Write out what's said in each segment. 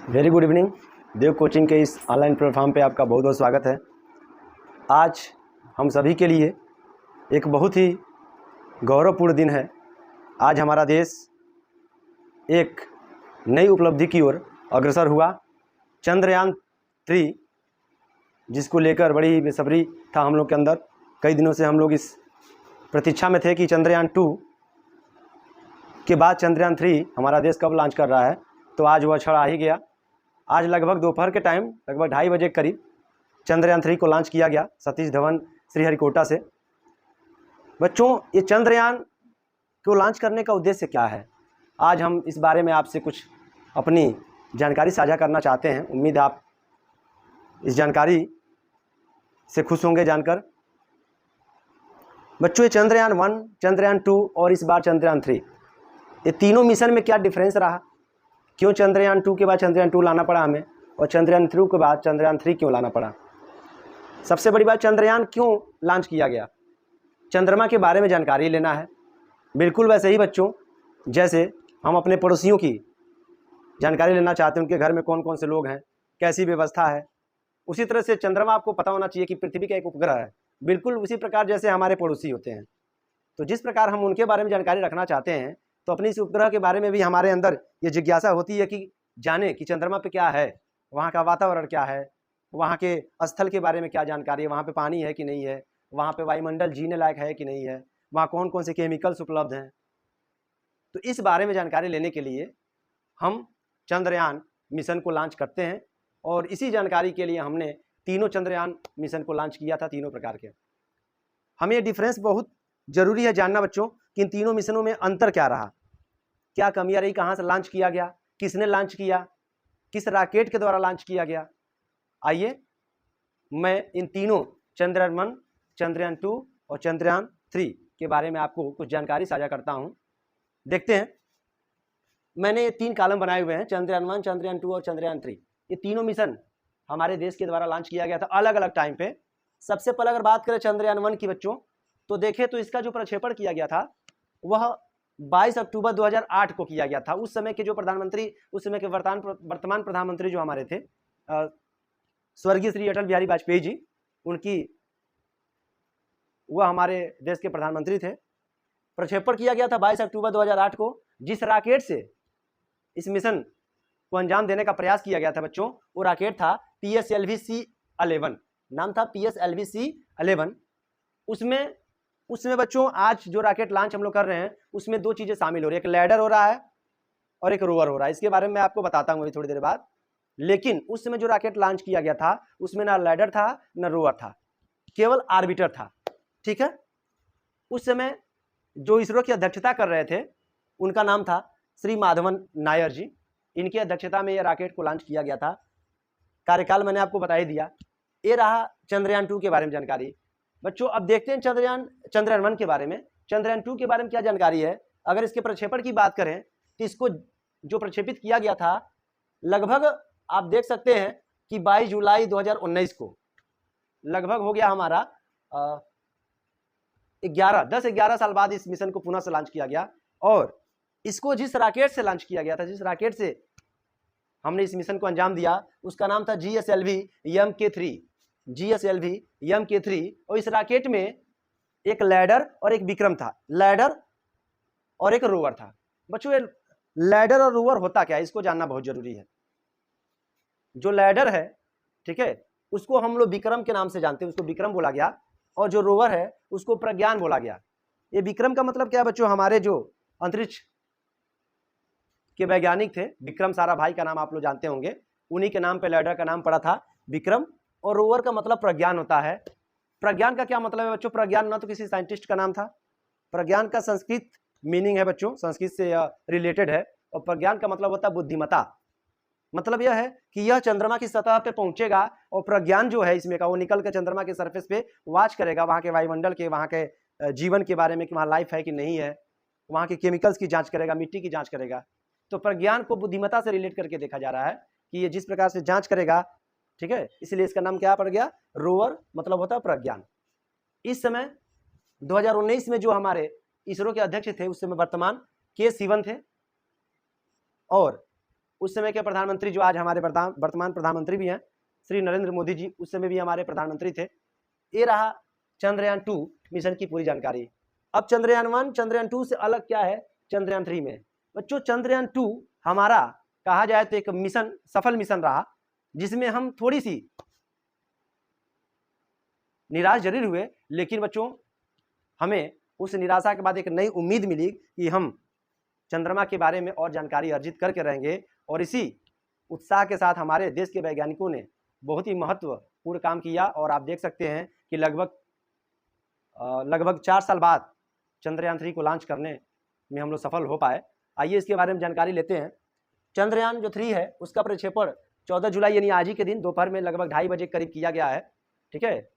Very good evening. Dev coaching के इस online platform पे आपका बहुत बहुत स्वागत है। आज हम सभी के लिए एक बहुत ही गौरवपूर्ण दिन है। आज हमारा देश एक नई उपलब्धि की ओर अग्रसर हुआ। चंद्रयान 3 जिसको लेकर बड़ी बेसब्री था हम लोग के अंदर। कई दिनों से हम लोग इस प्रतीक्षा में थे कि चंद्रयान 2 के बाद चंद्रयान 3 हमारा देश कब लॉन्च कर रहा है। तो आज वह क्षण आ ही गया। आज लगभग दोपहर के टाइम लगभग 2:30 बजे के करीब चंद्रयान 3 को लॉन्च किया गया सतीश धवन श्रीहरिकोटा से। बच्चों, ये चंद्रयान को लॉन्च करने का उद्देश्य क्या है, आज हम इस बारे में आपसे कुछ अपनी जानकारी साझा करना चाहते हैं। उम्मीद है आप इस जानकारी से खुश होंगे जानकर। बच्चों, ये चंद्रयान 1, चंद्रयान 2 और इस बार चंद्रयान 3, ये तीनों मिशन में क्या डिफरेंस रहा, क्यों चंद्रयान 2 के बाद चंद्रयान 2 लाना पड़ा हमें और चंद्रयान 3 के बाद चंद्रयान 3 क्यों लाना पड़ा। सबसे बड़ी बात, चंद्रयान क्यों लॉन्च किया गया, चंद्रमा के बारे में जानकारी लेना है। बिल्कुल वैसे ही बच्चों जैसे हम अपने पड़ोसियों की जानकारी लेना चाहते हैं, उनके घर में कौन कौन से लोग हैं, कैसी व्यवस्था है, उसी तरह से चंद्रमा आपको पता होना चाहिए कि पृथ्वी का एक उपग्रह है। बिल्कुल उसी प्रकार जैसे हमारे पड़ोसी होते हैं, तो जिस प्रकार हम उनके बारे में जानकारी रखना चाहते हैं, तो अपनी इस उपग्रह के बारे में भी हमारे अंदर ये जिज्ञासा होती है कि जाने कि चंद्रमा पे क्या है, वहाँ का वातावरण क्या है, वहाँ के स्थल के बारे में क्या जानकारी है, वहाँ पे पानी है कि नहीं है, वहाँ पे वायुमंडल जीने लायक है कि नहीं है, वहाँ कौन कौन से केमिकल्स उपलब्ध हैं। तो इस बारे में जानकारी लेने के लिए हम चंद्रयान मिशन को लॉन्च करते हैं और इसी जानकारी के लिए हमने तीनों चंद्रयान मिशन को लॉन्च किया था, तीनों प्रकार के। हमें ये डिफरेंस बहुत ज़रूरी है जानना बच्चों कि इन तीनों मिशनों में अंतर क्या रहा, क्या कमियां रही, कहाँ से लॉन्च किया गया, किसने लॉन्च किया, किस रॉकेट के द्वारा लॉन्च किया गया। आइए मैं इन तीनों चंद्रयान 1, चंद्रयान 2 और चंद्रयान 3 के बारे में आपको कुछ जानकारी साझा करता हूं। देखते हैं, मैंने ये 3 कॉलम बनाए हुए हैं, चंद्रयान 1, चंद्रयान 2 और चंद्रयान 3। ये तीनों मिशन हमारे देश के द्वारा लॉन्च किया गया था अलग अलग टाइम पे। सबसे पहले अगर बात करें चंद्रयान 1 की बच्चों, तो देखें तो इसका जो प्रक्षेपण किया गया था वह 22 अक्टूबर 2008 को किया गया था। उस समय के जो प्रधानमंत्री, उस समय के वर्तमान प्रधानमंत्री जो हमारे थे स्वर्गीय श्री अटल बिहारी वाजपेयी जी, उनकी वह हमारे देश के प्रधानमंत्री थे। प्रक्षेपण किया गया था 22 अक्टूबर 2008 को। जिस रॉकेट से इस मिशन को अंजाम देने का प्रयास किया गया था बच्चों, वो रॉकेट था PSLV-C11। नाम था PSLV-C11। उसमें बच्चों आज जो रॉकेट लॉन्च हम लोग कर रहे हैं उसमें 2 चीजें शामिल हो रही है, एक लैडर हो रहा है और एक रोवर हो रहा है। इसके बारे में मैं आपको बताता हूँ अभी थोड़ी देर बाद। लेकिन उस समय जो रॉकेट लॉन्च किया गया था उसमें ना लैडर था ना रोवर था, केवल आर्बिटर था। ठीक है, उस समय जो इसरो की अध्यक्षता कर रहे थे उनका नाम था श्री माधवन नायर जी। इनकी अध्यक्षता में यह रॉकेट को लॉन्च किया गया था। कार्यकाल मैंने आपको बता ही दिया। ये रहा चंद्रयान 2 के बारे में जानकारी। बच्चों अब देखते हैं चंद्रयान 1 के बारे में। चंद्रयान 2 के बारे में क्या जानकारी है। अगर इसके प्रक्षेपण की बात करें तो इसको जो प्रक्षेपित किया गया था लगभग आप देख सकते हैं कि 22 जुलाई 2019 को लगभग हो गया हमारा 10-11 साल बाद इस मिशन को पुनः से लॉन्च किया गया। और इसको जिस रॉकेट से लॉन्च किया गया था, जिस रॉकेट से हमने इस मिशन को अंजाम दिया, उसका नाम था GSLV-MK3। GSLV-MK3। और इस रॉकेट में एक लैडर और एक विक्रम था, लैडर और एक रोवर था। बच्चों ये लैडर और रोवर होता क्या है, इसको जानना बहुत जरूरी है। जो लैडर है, ठीक है, उसको हम लोग विक्रम के नाम से जानते हैं, उसको विक्रम बोला गया। और जो रोवर है उसको प्रज्ञान बोला गया। ये विक्रम का मतलब क्या है बच्चों, हमारे जो अंतरिक्ष के वैज्ञानिक थे विक्रम साराभाई का नाम आप लोग जानते होंगे, उन्हीं के नाम पे लैडर का नाम पड़ा था विक्रम। और रोवर का मतलब प्रज्ञान होता है। प्रज्ञान का क्या मतलब है बच्चों, प्रज्ञान ना तो किसी साइंटिस्ट का नाम था, प्रज्ञान का संस्कृत मीनिंग है बच्चों, संस्कृत से रिलेटेड है। और प्रज्ञान का मतलब होता है बुद्धिमता। मतलब यह है कि यह चंद्रमा की सतह पे पहुंचेगा और प्रज्ञान जो है इसमें का वो निकल कर चंद्रमा के सरफेस पे वॉच करेगा, वहाँ के वायुमंडल के, वहाँ के जीवन के बारे में कि वहाँ लाइफ है कि नहीं है, वहाँ के केमिकल्स की जांच करेगा, मिट्टी की जांच करेगा। तो प्रज्ञान को बुद्धिमता से रिलेट करके देखा जा रहा है कि ये जिस प्रकार से जांच करेगा, ठीक है, इसलिए इसका नाम क्या पड़ गया, रोवर, मतलब होता है प्रज्ञान। इस समय 2019 में जो हमारे इसरो के अध्यक्ष थे उस समय वर्तमान के सिवन थे। और उस समय के प्रधानमंत्री जो आज हमारे वर्तमान प्रधानमंत्री भी हैं, श्री नरेंद्र मोदी जी, उस समय भी हमारे प्रधानमंत्री थे। ये रहा चंद्रयान 2 मिशन की पूरी जानकारी। अब चंद्रयान 1 चंद्रयान 2 से अलग क्या है चंद्रयान 3 में। बच्चों चंद्रयान 2 हमारा कहा जाए तो एक मिशन, सफल मिशन रहा, जिसमें हम थोड़ी सी निराश जरूर हुए, लेकिन बच्चों हमें उस निराशा के बाद एक नई उम्मीद मिली कि हम चंद्रमा के बारे में और जानकारी अर्जित करके रहेंगे। और इसी उत्साह के साथ हमारे देश के वैज्ञानिकों ने बहुत ही महत्वपूर्ण काम किया। और आप देख सकते हैं कि लगभग 4 साल बाद चंद्रयान 3 को लॉन्च करने में हम लोग सफल हो पाए। आइए इसके बारे में जानकारी लेते हैं। चंद्रयान जो 3 है उसका प्रक्षेपण 14 जुलाई यानी आज ही के दिन दोपहर में लगभग 2:30 बजे करीब किया गया है। ठीक है,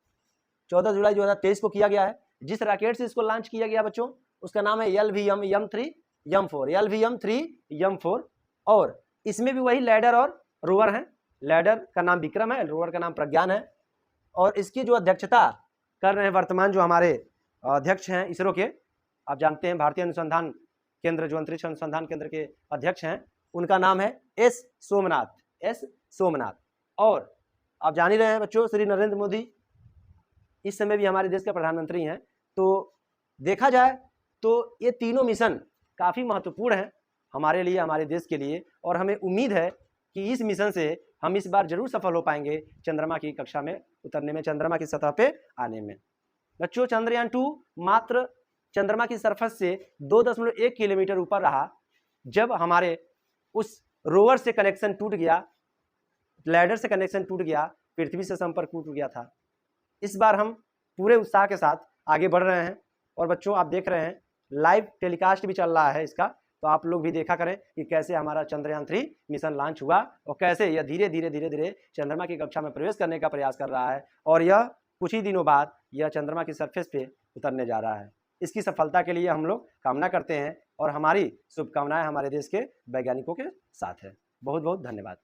14 जुलाई 2023 को किया गया है। जिस रॉकेट से इसको लॉन्च किया गया बच्चों, उसका नाम है LVM-3M4 और इसमें भी वही लैडर और रोवर हैं। लैडर का नाम विक्रम है, रोवर का नाम प्रज्ञान है। और इसकी जो अध्यक्षता कर रहे हैं वर्तमान जो हमारे अध्यक्ष हैं इसरो के, आप जानते हैं भारतीय अनुसंधान केंद्र, जो अंतरिक्ष अनुसंधान केंद्र के अध्यक्ष हैं, उनका नाम है एस सोमनाथ। और आप जान ही रहे हैं बच्चों, श्री नरेंद्र मोदी इस समय भी हमारे देश के प्रधानमंत्री हैं। तो देखा जाए तो ये तीनों मिशन काफ़ी महत्वपूर्ण हैं हमारे लिए, हमारे देश के लिए। और हमें उम्मीद है कि इस मिशन से हम इस बार जरूर सफल हो पाएंगे चंद्रमा की कक्षा में उतरने में, चंद्रमा की सतह पे आने में। बच्चों चंद्रयान 2 मात्र चंद्रमा की सरफेस से 2.1 किलोमीटर ऊपर रहा जब हमारे उस रोवर से कनेक्शन टूट गया, लैडर से कनेक्शन टूट गया, पृथ्वी से संपर्क टूट गया था। इस बार हम पूरे उत्साह के साथ आगे बढ़ रहे हैं। और बच्चों आप देख रहे हैं लाइव टेलीकास्ट भी चल रहा है इसका, तो आप लोग भी देखा करें कि कैसे हमारा चंद्रयान 3 मिशन लॉन्च हुआ और कैसे यह धीरे धीरे चंद्रमा की कक्षा में प्रवेश करने का प्रयास कर रहा है। और यह कुछ ही दिनों बाद यह चंद्रमा की सरफेस पे उतरने जा रहा है। इसकी सफलता के लिए हम लोग कामना करते हैं और हमारी शुभकामनाएं हमारे देश के वैज्ञानिकों के साथ है। बहुत बहुत धन्यवाद।